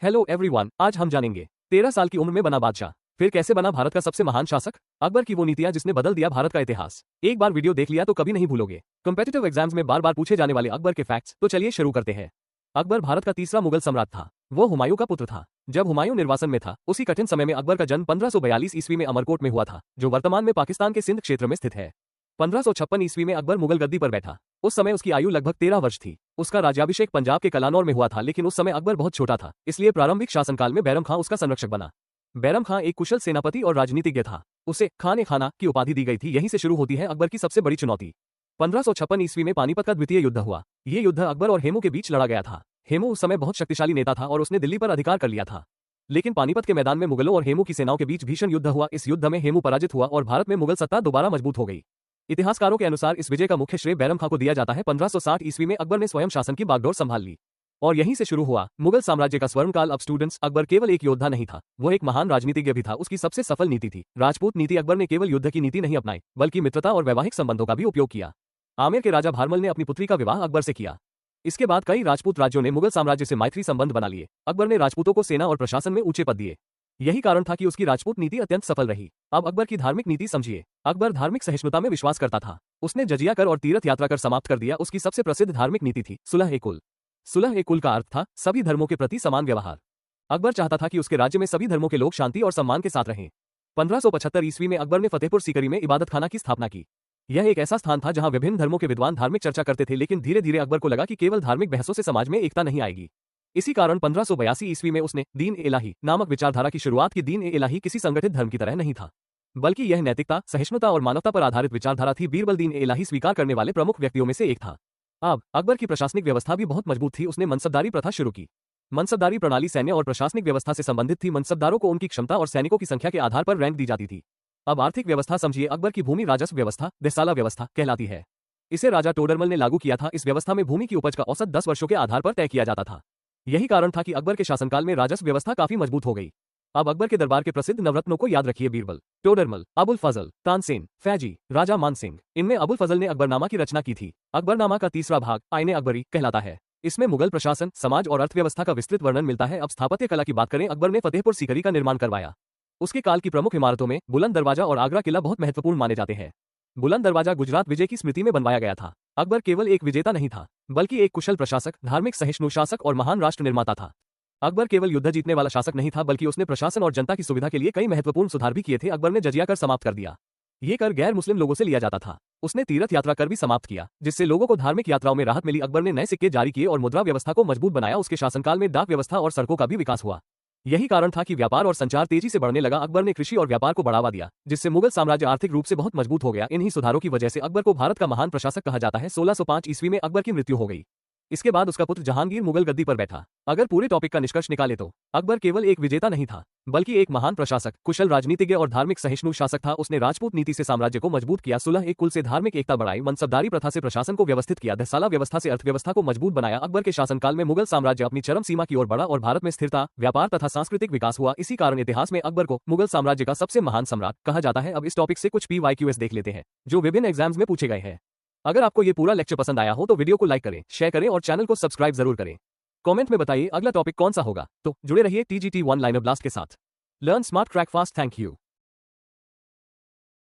Hello everyone, आज हम जानेंगे 13 साल की उम्र में बना बादशाह, फिर कैसे बना भारत का सबसे महान शासक, अकबर की वो नीतियां जिसने बदल दिया भारत का इतिहास। एक बार वीडियो देख लिया तो कभी नहीं भूलोगे। कॉम्पिटिटिव एग्जाम्स में बार बार पूछे जाने वाले अकबर के फैक्ट्स, तो चलिए शुरू करते हैं। अकबर भारत का तीसरा मुगल सम्राट था। वो हुमायूं का पुत्र था। जब हुमायूं निर्वासन में था, उसी कठिन समय में अकबर का जन्म 1542 ईस्वी में अमरकोट में हुआ था, जो वर्तमान में पाकिस्तान के सिंध क्षेत्र में स्थित है। 1556 ईस्वी में अकबर मुगल गद्दी पर बैठा। उस समय उसकी आयु लगभग 13 वर्ष थी। उसका राज्याभिषेक पंजाब के कलानौर में हुआ था, लेकिन उस समय अकबर बहुत छोटा था, इसलिए प्रारंभिक शासनकाल में बैरम खां उसका संरक्षक बना। बैरम खां एक कुशल सेनापति और राजनीतिज्ञ था। उसे खान ए खाना की उपाधि दी गई थी। यहीं से शुरू होती है अकबर की सबसे बड़ी चुनौती। 1556 ईस्वी में पानीपत का द्वितीय युद्ध हुआ। ये युद्ध अकबर और हेमू के बीच लड़ा गया था। हेमू उस समय बहुत शक्तिशाली नेता था और उसने दिल्ली पर अधिकार कर लिया था। लेकिन पानीपत के मैदान में मुगलों और हेमू की सेनाओं के बीच भीषण युद्ध हुआ। इस युद्ध में हेमू पराजित हुआ और भारत में मुगल सत्ता दोबारा मजबूत हो गई। इतिहासकारों के अनुसार इस विजय का मुख्य श्रेय बैरम खां को दिया जाता है। 1560 ईस्वी में अकबर ने स्वयं शासन की बागडोर संभाल ली और यहीं से शुरू हुआ मुगल साम्राज्य का स्वर्णकाल। अब स्टूडेंट्स, अकबर केवल एक योद्धा नहीं था, वो एक महान राजनीतिज्ञ भी था। उसकी सबसे सफल नीति थी राजपूत नीति। अकबर ने केवल युद्ध की नीति नहीं अपनाई, बल्कि मित्रता और वैवाहिक संबंधों का भी उपयोग किया। आमेर के राजा भारमल ने अपनी पुत्री का विवाह अकबर से किया। इसके बाद कई राजपूत राज्यों ने मुगल साम्राज्य से मैत्री संबंध बना लिए। अकबर ने राजपूतों को सेना और प्रशासन में ऊंचे पद दिए। यही कारण था कि उसकी राजपूत नीति अत्यंत सफल रही। अब अकबर की धार्मिक नीति समझिए। अकबर धार्मिक सहिष्णुता में विश्वास करता था। उसने जजिया कर और तीर्थ यात्रा कर समाप्त कर दिया। उसकी सबसे प्रसिद्ध धार्मिक नीति थी सुलह-ए-कुल। सुलह-ए-कुल का अर्थ था सभी धर्मों के प्रति समान व्यवहार। अकबर चाहता था कि उसके राज्य में सभी धर्मों के लोग शांति और सम्मान के साथ रहें। 1575 ईस्वी में अकबर ने फतेहपुर सीकरी में इबादत खाना की स्थापना की। यह एक ऐसा स्थान था जहां विभिन्न धर्मों के विद्वान धार्मिक चर्चा करते थे, लेकिन धीरे धीरे अकबर को लगा कि केवल धार्मिक बहसों से समाज में एकता नहीं आएगी। इसी कारण 1582 ईस्वी में उसने दीन-ए-इलाही नामक विचारधारा की शुरुआत की। दीन-ए-इलाही किसी संगठित धर्म की तरह नहीं था, बल्कि यह नैतिकता, सहिष्णुता और मानवता पर आधारित विचारधारा थी। बीरबल दीन-ए-इलाही स्वीकार करने वाले प्रमुख व्यक्तियों में से एक था। अब अकबर की प्रशासनिक व्यवस्था भी बहुत मजबूत थी। उसने मनसबदारी प्रथा शुरू की। मनसबदारी प्रणाली सैन्य और प्रशासनिक व्यवस्था से संबंधित थी। मनसबदारों को उनकी क्षमता और सैनिकों की संख्या के आधार पर रैंक दी जाती थी। अब आर्थिक व्यवस्था समझिए। अकबर की भूमि राजस्व व्यवस्था देसाला व्यवस्था कहलाती है। इसे राजा टोडरमल ने लागू किया था। इस व्यवस्था में भूमि की उपज का औसत 10 वर्षों के आधार पर तय किया जाता था। यही कारण था कि अकबर के शासनकाल में राजस्व व्यवस्था काफी मजबूत हो गई। अब अकबर के दरबार के प्रसिद्ध नवरत्नों को याद रखिए। बीरबल, टोडरमल, अबुल फजल, तानसेन, फैजी, राजा मानसिंह। इनमें अबुल फजल ने अकबरनामा की रचना की थी। अकबरनामा का तीसरा भाग आईने अकबरी कहलाता है। इसमें मुगल प्रशासन, समाज और अर्थव्यवस्था का विस्तृत वर्णन मिलता है। अब स्थापत्य कला की बात करें। अकबर ने फतेहपुर सीकरी का निर्माण करवाया। उसके काल की प्रमुख इमारतों में बुलंद दरवाजा और आगरा किला बहुत महत्वपूर्ण माने जाते हैं। बुलंद दरवाजा गुजरात विजय की स्मृति में बनवाया गया था। अकबर केवल एक विजेता नहीं था, बल्कि एक कुशल प्रशासक, धार्मिक सहिष्णु शासक और महान राष्ट्र निर्माता था। अकबर केवल युद्ध जीतने वाला शासक नहीं था, बल्कि उसने प्रशासन और जनता की सुविधा के लिए कई महत्वपूर्ण सुधार भी किए थे। अकबर ने जजिया कर समाप्त कर दिया। ये कर गैर मुस्लिम लोगों से लिया जाता था। उसने तीर्थ यात्रा कर भी समाप्त किया, जिससे लोगों को धार्मिक यात्राओं में राहत मिली। अकबर ने नए सिक्के जारी किए और मुद्रा व्यवस्था को मजबूत बनाया। उसके शासनकाल में डाक व्यवस्था और सड़कों का भी विकास हुआ। यही कारण था कि व्यापार और संचार तेजी से बढ़ने लगा। अकबर ने कृषि और व्यापार को बढ़ावा दिया, जिससे मुगल साम्राज्य आर्थिक रूप से बहुत मजबूत हो गया। इन्हीं सुधारों की वजह से अकबर को भारत का महान प्रशासक कहा जाता है। 1605 ईस्वी में अकबर की मृत्यु हो गई। इसके बाद उसका पुत्र जहांगीर मुगल गद्दी पर बैठा। अगर पूरे टॉपिक का निष्कर्ष निकाले तो अकबर केवल एक विजेता नहीं था, बल्कि एक महान प्रशासक, कुशल राजनीतिज्ञ और धार्मिक सहिष्णु शासक था। उसने राजपूत नीति से साम्राज्य को मजबूत किया, सुलह-ए-कुल से धार्मिक एकता बढ़ाई, मनसबदारी प्रथा से प्रशासन को व्यवस्थित किया, देसाला व्यवस्था से अर्थव्यवस्था को मजबूत बनाया। अकबर के शासनकाल में मुगल साम्राज्य अपनी चरम सीमा की ओर बढ़ा और भारत में स्थिरता, व्यापार तथा सांस्कृतिक विकास हुआ। इसी कारण इतिहास में अकबर को मुगल साम्राज्य का सबसे महान सम्राट कहा जाता है। अब इस टॉपिक से कुछ PYQs देख लेते हैं, जो विभिन्न एग्जाम्स में पूछे गए हैं। अगर आपको ये पूरा लेक्चर पसंद आया हो तो वीडियो को लाइक करें, शेयर करें और चैनल को सब्सक्राइब जरूर करें। कमेंट में बताइए अगला टॉपिक कौन सा होगा। तो जुड़े रहिए TGT1 लाइनर ब्लास्ट के साथ। Learn smart crack fast. Thank you.